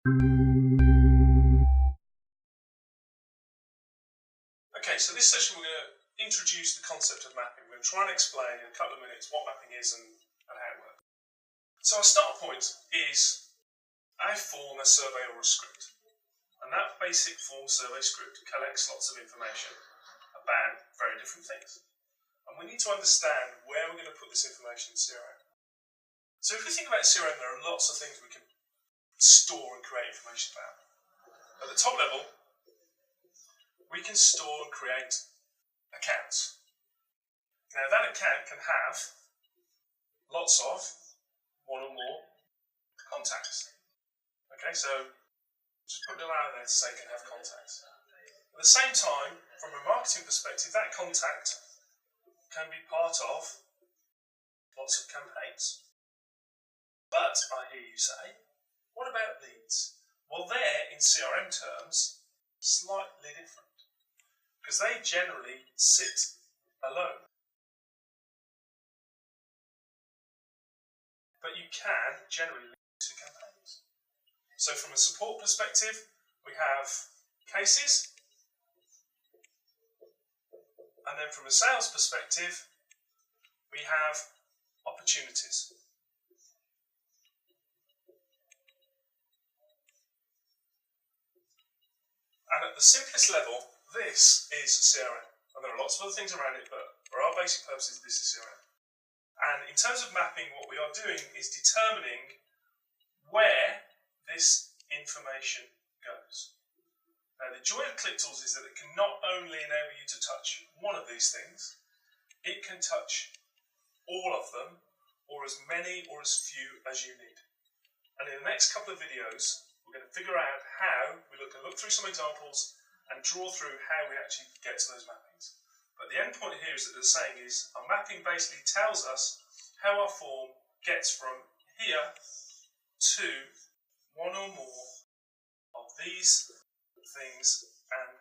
Okay, so this session we're going to introduce the concept of mapping. We're going to try and explain in a couple of minutes what mapping is and how it works. So our start point is a form, a survey or a script. And that basic form survey script collects lots of information about very different things. And we need to understand where we're going to put this information in CRM. So if we think about CRM, there are lots of things we can store and create information about. At the top level, we can store and create accounts. Now that account can have lots of one or more contacts. Okay, so just put a little arrow there to say can have contacts. At the same time, from a marketing perspective, that contact can be part of lots of campaigns. But, I hear you say, what about leads? Well, they're, in CRM terms, slightly different, because they generally sit alone. But you can generally link to campaigns. So from a support perspective, we have cases, and then from a sales perspective, we have opportunities. And at the simplest level, this is CRM. And there are lots of other things around it, but for our basic purposes, this is CRM. And in terms of mapping, what we are doing is determining where this information goes. Now, the joy of ClickTools is that it can not only enable you to touch one of these things, it can touch all of them, or as many or as few as you need. And in the next couple of videos, we're going to figure out how we can look through some examples and draw through how we actually get to those mappings. But the end point here is that the saying is our mapping basically tells us how our form gets from here to one or more of these things and